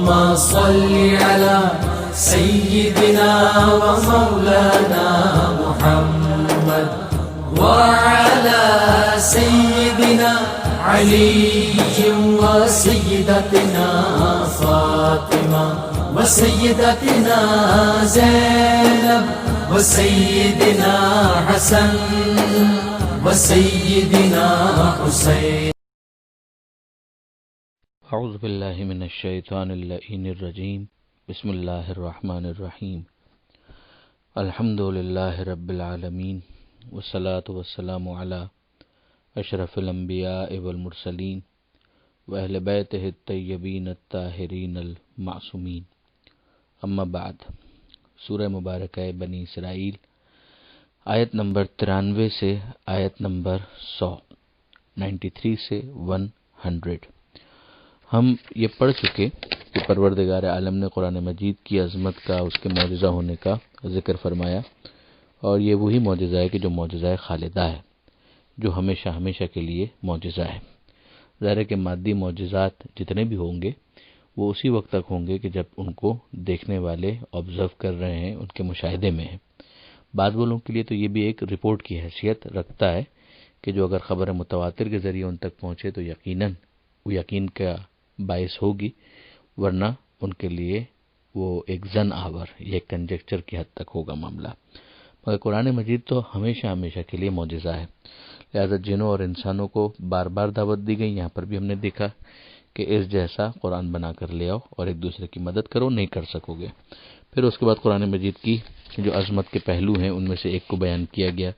صل على سيدنا ومولانا محمد وعلى سيدنا علي وسيدتنا فاطمة وسيدتنا زينب وسيدنا حسن وسيدنا حسين. اعوذ باللہ من الشیطان اللعین الرجیم. بسم اللہ الرحمن الرحیم. الحمد للہ رب العالمین والصلاة والسلام علی اشرف الانبیاء والمرسلین واہل بیتہ الطیبین الطاہرین المعصومین. اما بعد. سورہ مبارکہ بنی اسرائیل آیت نمبر 93 سے آیت نمبر 100، 93 سے 100 ہم یہ پڑھ چکے کہ پروردگار عالم نے قرآن مجید کی عظمت کا، اس کے معجزہ ہونے کا ذکر فرمایا، اور یہ وہی معجزہ ہے کہ جو معجزہ خالدہ ہے، جو ہمیشہ ہمیشہ کے لیے معجزہ ہے. ظاہر ہے کہ مادی معجزات جتنے بھی ہوں گے وہ اسی وقت تک ہوں گے کہ جب ان کو دیکھنے والے آبزرو کر رہے ہیں، ان کے مشاہدے میں ہیں. بعض بولوں کے لیے تو یہ بھی ایک رپورٹ کی حیثیت رکھتا ہے کہ جو اگر خبر متواتر کے ذریعے ان تک پہنچے تو یقیناً وہ یقین کا باعث ہوگی، ورنہ ان کے لیے وہ ایک زن آور یا ایک کنجیکچر کی حد تک ہوگا معاملہ. مگر قرآن مجید تو ہمیشہ ہمیشہ کے لیے معجزہ ہے، لہذا جنوں اور انسانوں کو بار بار دعوت دی گئی. یہاں پر بھی ہم نے دیکھا کہ اس جیسا قرآن بنا کر لے آؤ اور ایک دوسرے کی مدد کرو، نہیں کر سکو گے. پھر اس کے بعد قرآن مجید کی جو عظمت کے پہلو ہیں ان میں سے ایک کو بیان کیا گیا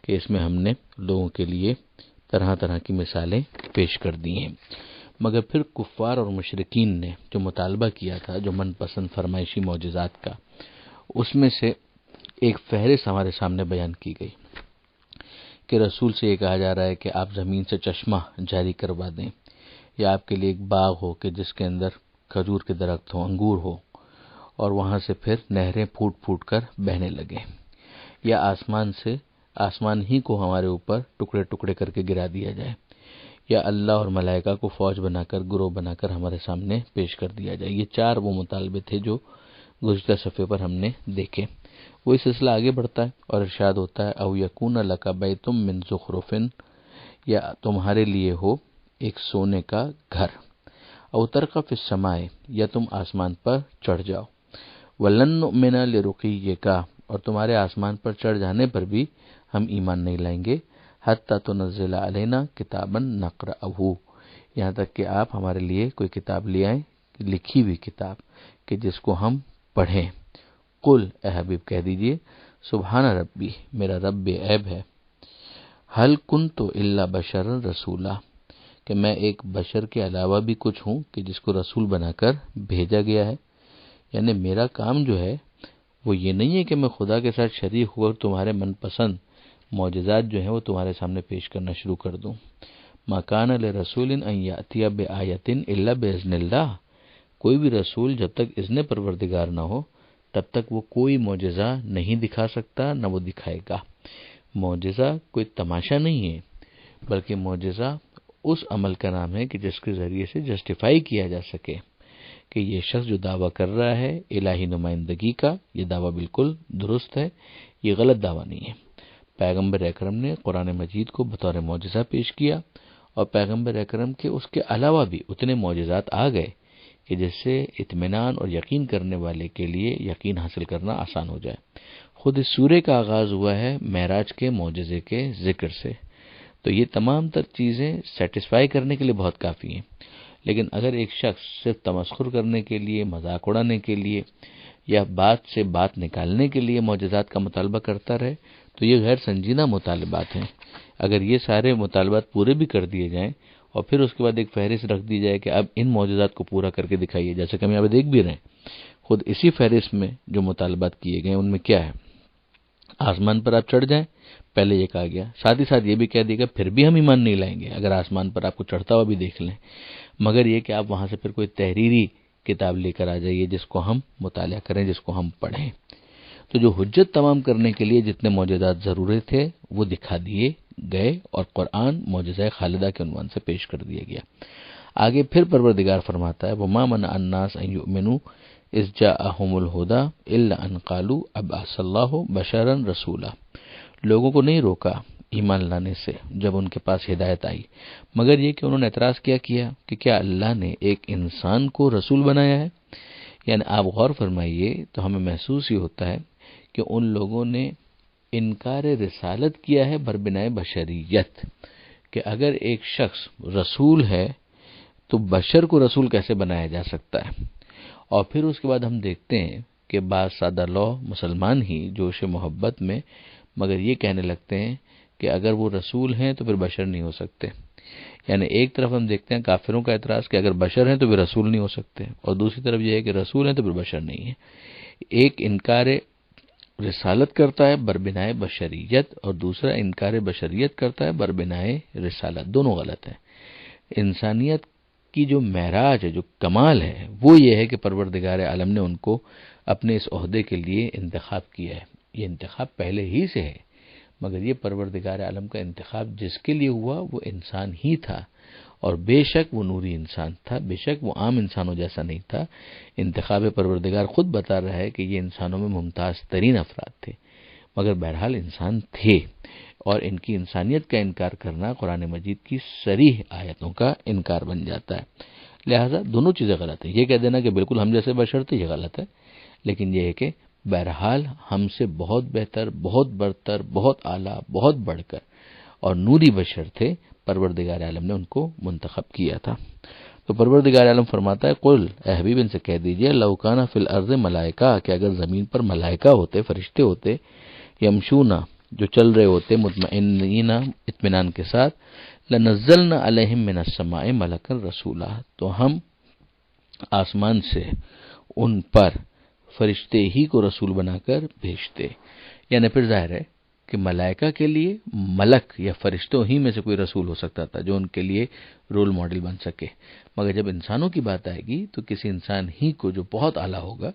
کہ اس میں ہم نے لوگوں کے لیے طرح طرح کی مثالیں پیش کر دی ہیں. مگر پھر کفار اور مشرکین نے جو مطالبہ کیا تھا، جو من پسند فرمائشی معجزات کا، اس میں سے ایک فہرست ہمارے سامنے بیان کی گئی کہ رسول سے یہ کہا جا رہا ہے کہ آپ زمین سے چشمہ جاری کروا دیں، یا آپ کے لیے ایک باغ ہو کہ جس کے اندر کھجور کے درخت ہوں، انگور ہو، اور وہاں سے پھر نہریں پھوٹ پھوٹ کر بہنے لگیں، یا آسمان ہی کو ہمارے اوپر ٹکڑے ٹکڑے کر کے گرا دیا جائے، یا اللہ اور ملائکہ کو فوج بنا کر، گروہ بنا کر ہمارے سامنے پیش کر دیا جائے. یہ 4 وہ مطالبے تھے جو گزشتہ صفحے پر ہم نے دیکھے. وہی سلسلہ آگے بڑھتا ہے اور ارشاد ہوتا ہے او یکون لک بیت من زخرف، یا تمہارے لیے ہو ایک سونے کا گھر، او ترقی فی السماء، یا تم آسمان پر چڑھ جاؤ، ولن نؤمن لرقیک، اور تمہارے آسمان پر چڑھ جانے پر بھی ہم ایمان نہیں لائیں گے، حتی تنزل علینا کتابا نقرأہ، یہاں تک کہ آپ ہمارے لیے کوئی کتاب لے آئیں، لکھی ہوئی کتاب کہ جس کو ہم پڑھیں. قل، اے حبیب کہہ دیجئے، سبحان ربی، میرا رب بے عیب ہے، حل کنت الا بشرا رسولا، کہ میں ایک بشر کے علاوہ بھی کچھ ہوں کہ جس کو رسول بنا کر بھیجا گیا ہے. یعنی میرا کام جو ہے وہ یہ نہیں ہے کہ میں خدا کے ساتھ شریک ہو کر تمہارے من پسند معجزات جو ہیں وہ تمہارے سامنے پیش کرنا شروع کر دوں. ما کان لرسول ان یأتی بآیۃ الا باذن اللہ، کوئی بھی رسول جب تک اذن پروردگار نہ ہو تب تک وہ کوئی معجزہ نہیں دکھا سکتا، نہ وہ دکھائے گا. معجزہ کوئی تماشا نہیں ہے، بلکہ معجزہ اس عمل کا نام ہے کہ جس کے ذریعے سے جسٹیفائی کیا جا سکے کہ یہ شخص جو دعویٰ کر رہا ہے الہی نمائندگی کا، یہ دعویٰ بالکل درست ہے، یہ غلط دعویٰ نہیں ہے. پیغمبر اکرم نے قرآن مجید کو بطور معجزہ پیش کیا، اور پیغمبر اکرم کے اس کے علاوہ بھی اتنے معجزات آ گئے کہ جس سے اطمینان اور یقین کرنے والے کے لیے یقین حاصل کرنا آسان ہو جائے. خود اس سورے کا آغاز ہوا ہے معراج کے معجزے کے ذکر سے، تو یہ تمام تر چیزیں سیٹسفائی کرنے کے لیے بہت کافی ہیں. لیکن اگر ایک شخص صرف تمسخر کرنے کے لیے، مذاق اڑانے کے لیے، یا بات سے بات نکالنے کے لیے معجزات کا مطالبہ کرتا رہے تو یہ غیر سنجیدہ مطالبات ہیں. اگر یہ سارے مطالبات پورے بھی کر دیے جائیں اور پھر اس کے بعد ایک فہرست رکھ دی جائے کہ اب ان معجزات کو پورا کر کے دکھائیے، جیسے کہ ہم یہاں پہ دیکھ بھی رہے ہیں، خود اسی فہرست میں جو مطالبات کیے گئے ان میں کیا ہے، آسمان پر آپ چڑھ جائیں، پہلے یہ کہا گیا، ساتھ ہی ساتھ یہ بھی کہہ دیا گیا پھر بھی ہم ایمان نہیں لائیں گے اگر آسمان پر آپ کو چڑھتا ہوا بھی دیکھ لیں، مگر یہ کہ آپ وہاں سے پھر کوئی تحریری کتاب لے کر آ جائیے جس کو ہم مطالعہ کریں، جس کو ہم پڑھیں. تو جو حجت تمام کرنے کے لیے جتنے معجزات ضروری تھے وہ دکھا دیے گئے، اور قرآن معجزہ خالدہ کے عنوان سے پیش کر دیا گیا. آگے پھر پروردگار فرماتا ہے وَمَا مَنَعَ النَّاسَ أَن يُؤْمِنُوا إِذْ جَاءَهُمُ الْهُدَىٰ إِلَّا أَن قَالُوا أَبْعَثَ اللَّهُ بَشَرًا رَسُولًا، لوگوں کو نہیں روکا ایمان لانے سے جب ان کے پاس ہدایت آئی، مگر یہ کہ انہوں نے اعتراض کیا کہ کیا اللہ نے ایک انسان کو رسول بنایا ہے؟ یعنی آپ غور فرمائیے تو ہمیں محسوس ہی ہوتا ہے کہ ان لوگوں نے انکار رسالت کیا ہے بربنائے بشریت، کہ اگر ایک شخص رسول ہے تو بشر کو رسول کیسے بنایا جا سکتا ہے؟ اور پھر اس کے بعد ہم دیکھتے ہیں کہ بعض سادہ لو مسلمان ہی جوش محبت میں مگر یہ کہنے لگتے ہیں کہ اگر وہ رسول ہیں تو پھر بشر نہیں ہو سکتے۔ یعنی ایک طرف ہم دیکھتے ہیں کافروں کا اعتراض کہ اگر بشر ہیں تو پھر رسول نہیں ہو سکتے، اور دوسری طرف یہ ہے کہ رسول ہیں تو پھر بشر نہیں ہے۔ ایک انکار رسالت کرتا ہے بربنائے بشریت اور دوسرا انکار بشریت کرتا ہے بربنائے رسالت، دونوں غلط ہیں۔ انسانیت کی جو معراج ہے، جو کمال ہے، وہ یہ ہے کہ پروردگار عالم نے ان کو اپنے اس عہدے کے لیے انتخاب کیا ہے۔ یہ انتخاب پہلے ہی سے ہے، مگر یہ پروردگار عالم کا انتخاب جس کے لیے ہوا وہ انسان ہی تھا، اور بے شک وہ نوری انسان تھا، بے شک وہ عام انسانوں جیسا نہیں تھا۔ انتخاب پروردگار خود بتا رہا ہے کہ یہ انسانوں میں ممتاز ترین افراد تھے، مگر بہرحال انسان تھے، اور ان کی انسانیت کا انکار کرنا قرآن مجید کی صریح آیتوں کا انکار بن جاتا ہے۔ لہذا دونوں چیزیں غلط ہیں۔ یہ کہہ دینا کہ بالکل ہم جیسے بشر تھے، یہ غلط ہے، لیکن یہ ہے کہ بہرحال ہم سے بہت بہتر، بہت برتر، بہت اعلیٰ، بہت بڑھ کر اور نوری بشر تھے، پروردگار عالم نے ان کو منتخب کیا تھا۔ تو پروردگار عالم فرماتا ہے قل، اے حبیب ان سے کہہ دیجئے لو کان فی الارض ملائکہ، کہ اگر زمین پر ملائکہ ہوتے، فرشتے ہوتے، یمشونا جو چل رہے ہوتے مطمئنین اطمینان کے ساتھ، لنزلنا علیہم من السماء ملکا رسولا، تو ہم آسمان سے ان پر فرشتے ہی کو رسول بنا کر بھیجتے۔ یعنی پھر ظاہر ہے کہ ملائکہ کے لیے ملک یا فرشتوں ہی میں سے کوئی رسول ہو سکتا تھا جو ان کے لیے رول ماڈل بن سکے، مگر جب انسانوں کی بات آئے گی تو کسی انسان ہی کو جو بہت اعلیٰ ہوگا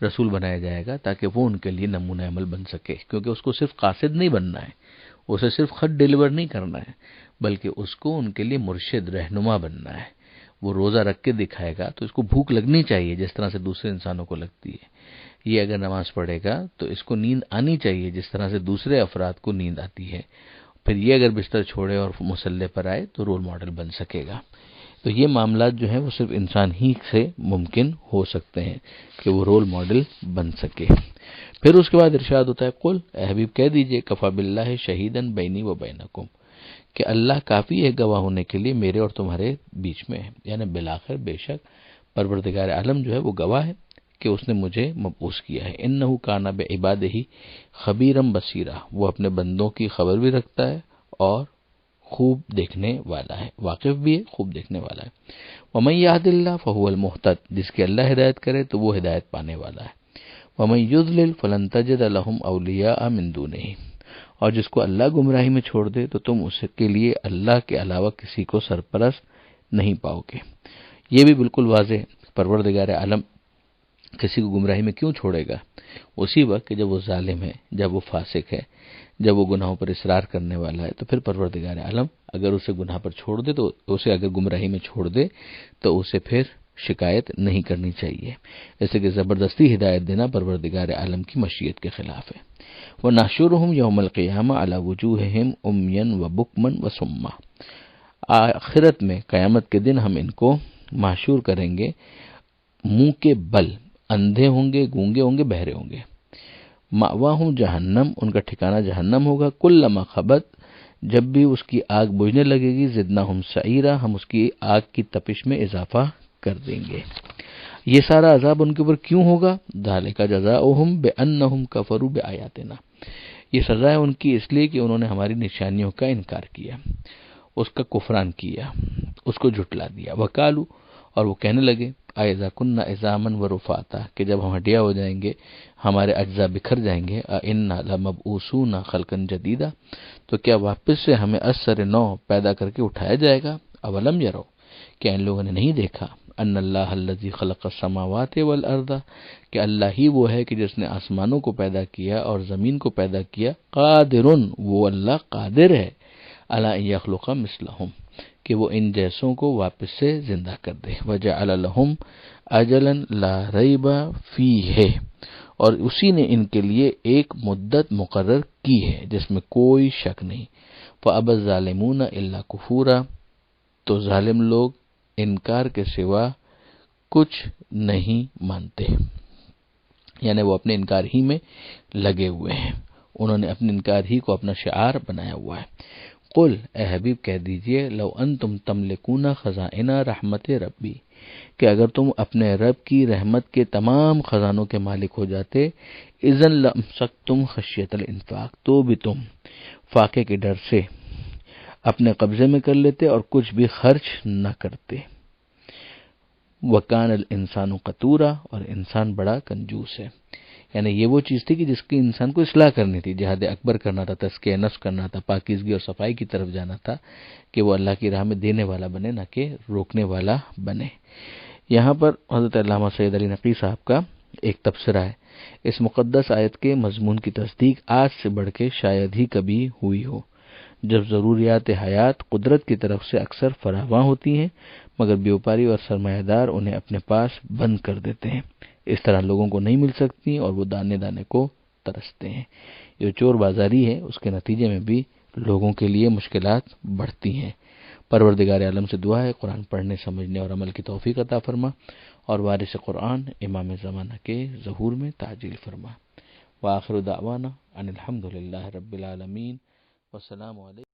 رسول بنایا جائے گا، تاکہ وہ ان کے لیے نمونہ عمل بن سکے، کیونکہ اس کو صرف قاصد نہیں بننا ہے، اسے صرف خط ڈیلیور نہیں کرنا ہے، بلکہ اس کو ان کے لیے مرشد، رہنما بننا ہے۔ وہ روزہ رکھ کے دکھائے گا تو اس کو بھوک لگنی چاہیے جس طرح سے دوسرے انسانوں کو لگتی ہے۔ یہ اگر نماز پڑھے گا تو اس کو نیند آنی چاہیے جس طرح سے دوسرے افراد کو نیند آتی ہے۔ پھر یہ اگر بستر چھوڑے اور مصلی پر آئے تو رول ماڈل بن سکے گا۔ تو یہ معاملات جو ہیں وہ صرف انسان ہی سے ممکن ہو سکتے ہیں کہ وہ رول ماڈل بن سکے۔ پھر اس کے بعد ارشاد ہوتا ہے قل، اے حبیب کہہ دیجئے کفا باللہ شہیدن بینی و بینکم، کہ اللہ کافی ہے گواہ ہونے کے لیے میرے اور تمہارے بیچ میں ہے۔ یعنی بالآخر بے شک پروردگار عالم جو ہے وہ گواہ ہے کہ اس نے مجھے مبعوث کیا ہے۔ انہ کان بعبادہ خبیرا بصیرا، وہ اپنے بندوں کی خبر بھی رکھتا ہے اور خوب دیکھنے والا ہے، واقف بھی ہے، خوب دیکھنے والا ہے۔ ومن یہد اللہ فہو المہتد، جس کی اللہ ہدایت کرے تو وہ ہدایت پانے والا ہے۔ ومن یضلل فلن تجد لهم اولیاء من دونہ، اور جس کو اللہ گمراہی میں چھوڑ دے تو تم اس کے لیے اللہ کے علاوہ کسی کو سرپرست نہیں پاؤ گے۔ یہ بھی بالکل واضح ہے، پروردگار عالم کسی کو گمراہی میں کیوں چھوڑے گا؟ اسی وقت کہ جب وہ ظالم ہے، جب وہ فاسق ہے، جب وہ گناہوں پر اصرار کرنے والا ہے، تو پھر پروردگار عالم اگر اسے گناہ پر چھوڑ دے تو اسے اگر گمراہی میں چھوڑ دے تو اسے پھر شکایت نہیں کرنی چاہیے، جیسے کہ زبردستی ہدایت دینا پروردگار عالم کی مشیت کے خلاف ہے۔ وَنَحْشُرُهُمْ يَوْمَ الْقِيَامَةِ عَلَى وُجُوهِهِمْ عُمْيًا وَبُكْمًا وَصُمًّا، آخرت میں قیامت کے دن ہم ان کو محشور کریں گے منہ کے بل، اندھے ہوں گے، گونگے ہوں گے، بہرے ہوں گے۔ مأواہم جہنم، ان کا ٹھکانہ جہنم ہوگا۔ کلما خبت، جب بھی اس کی آگ بجھنے لگے گی، زدناہم سعیرا، ہم اس کی آگ کی تپش میں اضافہ کر دیں گے۔ یہ سارا عذاب ان کے اوپر کیوں ہوگا؟ ذالک جزاؤہم بانہم کفروا بآیاتنا، یہ سزا ہے ان کی اس لیے کہ انہوں نے ہماری نشانیوں کا انکار کیا، اس کا کفران کیا، اس کو جھٹلا دیا۔ وقالو، اور وہ کہنے لگے، اذا كنا عظاما ورفاتا، کہ جب ہم ہڈیاں ہو جائیں گے، ہمارے اجزاء بکھر جائیں گے، انا لمبعوثون خلقا جدیدا، تو کیا واپس سے ہمیں از سر نو پیدا کر کے اٹھایا جائے گا؟ اولم یرو، کیا ان لوگوں نے نہیں دیکھا، ان اللہ الذی خلق السماوات والارض، کہ اللہ ہی وہ ہے کہ جس نے آسمانوں کو پیدا کیا اور زمین کو پیدا کیا، قادر، وہ اللہ قادر ہے، علی ان یخلق مثلہم، کہ کہ وہ ان جیسوں کو واپس سے زندہ کر دے۔ وَجَعَلَ لَهُمْ أَجَلًا لَا رَيْبَ فِيهِ، اور اسی نے ان کے لیے ایک مدت مقرر کی ہے جس میں کوئی شک نہیں۔ فَأَبَى الظَّالِمُونَ إِلَّا كُفُورًا، تو ظالم لوگ انکار کے سوا کچھ نہیں مانتے، یعنی وہ اپنے انکار ہی میں لگے ہوئے ہیں، انہوں نے اپنے انکار ہی کو اپنا شعار بنایا ہوا ہے۔ قل، اے حبیب کہہ دیجئے، لو انتم تملکون خزائن رحمت ربی، کہ اگر تم اپنے رب کی رحمت کے تمام خزانوں کے مالک ہو جاتے، اذن لامسکتم خشیت الانفاق، تو بھی تم فاقے کے ڈر سے اپنے قبضے میں کر لیتے اور کچھ بھی خرچ نہ کرتے۔ وَكَانَ الْإِنسَانُ قَتُورًا، اور انسان بڑا کنجوس ہے، یعنی یہ وہ چیز تھی کہ جس کی انسان کو اصلاح کرنی تھی، جہاد اکبر کرنا تھا، تزکیہ نفس کرنا تھا، پاکیزگی اور صفائی کی طرف جانا تھا، کہ وہ اللہ کی راہ میں دینے والا بنے، نہ کہ روکنے والا بنے۔ یہاں پر حضرت علامہ سید علی نقی صاحب کا ایک تبصرہ ہے، اس مقدس آیت کے مضمون کی تصدیق آج سے بڑھ کے شاید ہی کبھی ہوئی ہو، جب ضروریات حیات قدرت کی طرف سے اکثر فراواں ہوتی ہیں، مگر بیوپاری اور سرمایہ دار انہیں اپنے پاس بند کر دیتے ہیں، اس طرح لوگوں کو نہیں مل سکتی اور وہ دانے دانے کو ترستے ہیں۔ یہ چور بازاری ہے، اس کے نتیجے میں بھی لوگوں کے لیے مشکلات بڑھتی ہیں۔ پروردگار عالم سے دعا ہے قرآن پڑھنے، سمجھنے اور عمل کی توفیق عطا فرما، اور وارث قرآن امام زمانہ کے ظہور میں تعجیل فرما۔ وآخر دعوانا ان الحمد للہ رب العالمین، والسلام علیکم۔